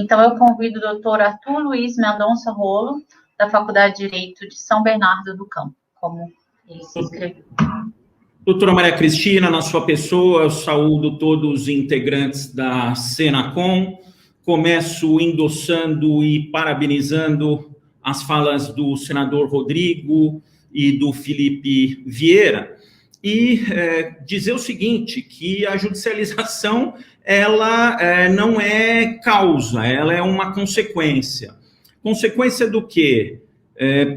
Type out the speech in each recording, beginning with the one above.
Então, eu convido o doutor Arthur Luiz Mendonça Rolo, da Faculdade de Direito de São Bernardo do Campo, como ele se inscreveu. Doutora Maria Cristina, na sua pessoa, eu saúdo todos os integrantes da Senacom. Começo endossando e parabenizando as falas do senador Rodrigo e do Felipe Vieira, e dizer o seguinte, que a judicialização, ela não é causa, ela é uma consequência. Consequência do quê?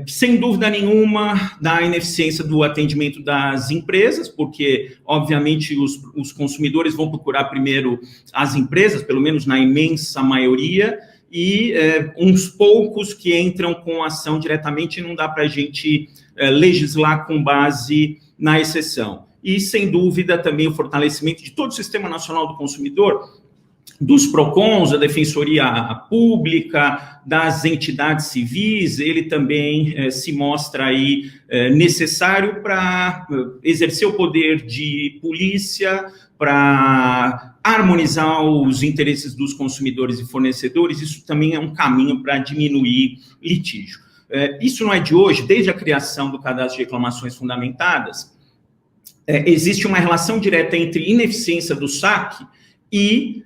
Sem dúvida nenhuma, da ineficiência do atendimento das empresas, porque, obviamente, os consumidores vão procurar primeiro as empresas, pelo menos na imensa maioria, e uns poucos que entram com ação diretamente, não dá para a gente legislar com base na exceção. E, sem dúvida, também o fortalecimento de todo o Sistema Nacional do Consumidor, dos PROCONs, da Defensoria Pública, das entidades civis, ele também se mostra aí necessário para exercer o poder de polícia, para harmonizar os interesses dos consumidores e fornecedores. Isso também é um caminho para diminuir litígio. Isso não é de hoje, desde a criação do cadastro de reclamações fundamentadas, existe uma relação direta entre ineficiência do SAC e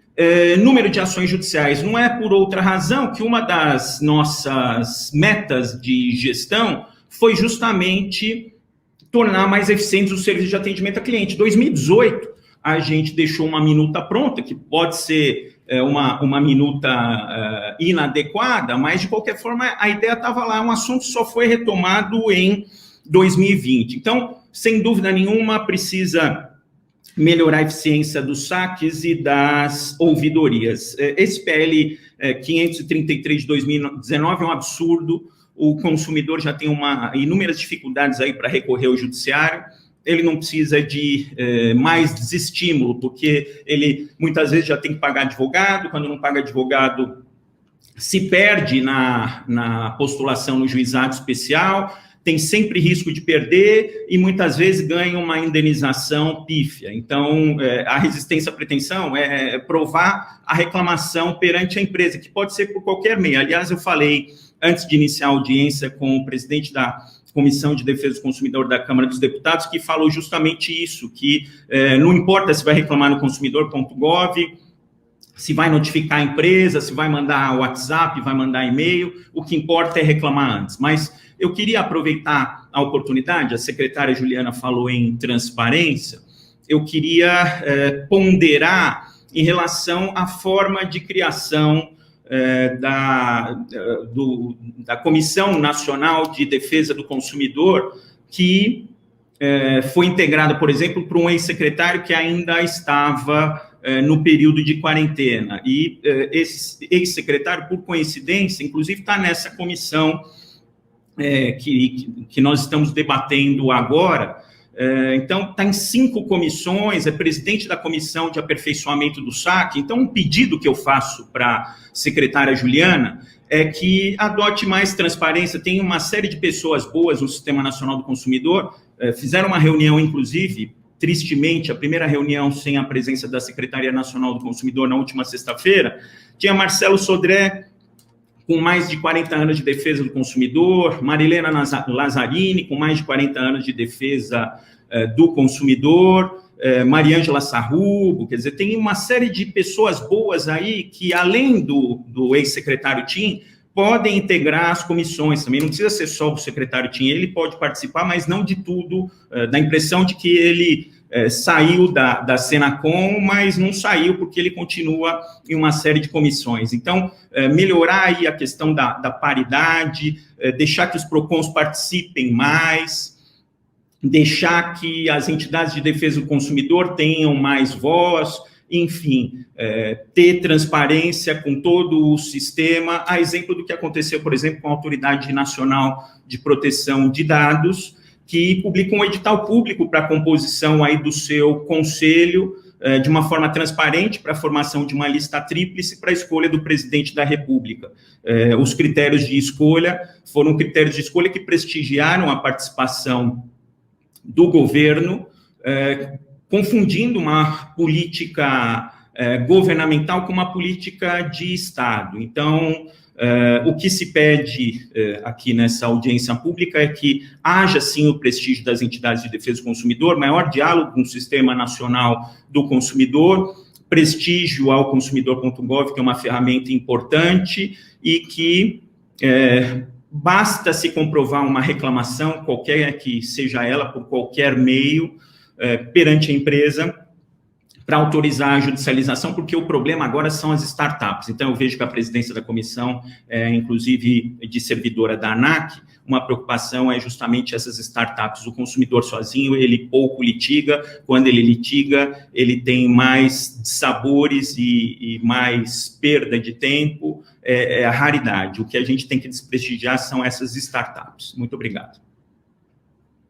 número de ações judiciais. Não é por outra razão que uma das nossas metas de gestão foi justamente tornar mais eficientes os serviços de atendimento a cliente. Em 2018, a gente deixou uma minuta pronta, que pode ser uma minuta inadequada, mas, de qualquer forma, a ideia estava lá, um assunto só foi retomado em 2020. Então, sem dúvida nenhuma, precisa melhorar a eficiência dos saques e das ouvidorias. Esse PL 533 de 2019 é um absurdo, o consumidor já tem inúmeras dificuldades aí para recorrer ao judiciário, ele não precisa de mais desestímulo, porque ele muitas vezes já tem que pagar advogado, quando não paga advogado se perde na postulação no juizado especial, tem sempre risco de perder e muitas vezes ganha uma indenização pífia. Então, a resistência à pretensão é provar a reclamação perante a empresa, que pode ser por qualquer meio. Aliás, eu falei, antes de iniciar a audiência, com o presidente da Comissão de Defesa do Consumidor da Câmara dos Deputados, que falou justamente isso, que não importa se vai reclamar no consumidor.gov, se vai notificar a empresa, se vai mandar WhatsApp, vai mandar e-mail, o que importa é reclamar antes. Mas eu queria aproveitar a oportunidade, a secretária Juliana falou em transparência, eu queria ponderar em relação à forma de criação da Comissão Nacional de Defesa do Consumidor, que foi integrada, por exemplo, por um ex-secretário que ainda estava no período de quarentena. E esse ex-secretário, por coincidência, inclusive está nessa comissão que nós estamos debatendo agora. Então, está em 5 comissões, é presidente da Comissão de Aperfeiçoamento do SAC. Então, um pedido que eu faço para a secretária Juliana é que adote mais transparência. Tem uma série de pessoas boas no Sistema Nacional do Consumidor, fizeram uma reunião, inclusive, tristemente, a primeira reunião sem a presença da Secretaria Nacional do Consumidor na última sexta-feira, tinha Marcelo Sodré, com mais de 40 anos de defesa do consumidor, Marilena Lazzarini, com mais de 40 anos de defesa do consumidor, Mariângela Sarrubo, quer dizer, tem uma série de pessoas boas aí que, além do ex-secretário Tim, podem integrar as comissões também, não precisa ser só o secretário Tim, ele pode participar, mas não de tudo, dá a impressão de que ele saiu da Senacom, mas não saiu porque ele continua em uma série de comissões. Então, melhorar aí a questão da paridade, deixar que os PROCONs participem mais, deixar que as entidades de defesa do consumidor tenham mais voz, enfim, ter transparência com todo o sistema, a exemplo do que aconteceu, por exemplo, com a Autoridade Nacional de Proteção de Dados, que publica um edital público para a composição aí do seu conselho, de uma forma transparente, para a formação de uma lista tríplice para a escolha do presidente da República. Os critérios de escolha foram critérios de escolha que prestigiaram a participação do governo, confundindo uma política governamental com uma política de Estado. Então, o que se pede aqui nessa audiência pública é que haja, sim, o prestígio das entidades de defesa do consumidor, maior diálogo com o Sistema Nacional do Consumidor, prestígio ao consumidor.gov, que é uma ferramenta importante, e que basta se comprovar uma reclamação, qualquer que seja ela, por qualquer meio, perante a empresa, para autorizar a judicialização, porque o problema agora são as startups. Então, eu vejo que a presidência da comissão, inclusive de servidora da ANAC, uma preocupação é justamente essas startups. O consumidor sozinho, ele pouco litiga, quando ele litiga, ele tem mais dissabores e mais perda de tempo, é a raridade. O que a gente tem que desprestigiar são essas startups. Muito obrigado.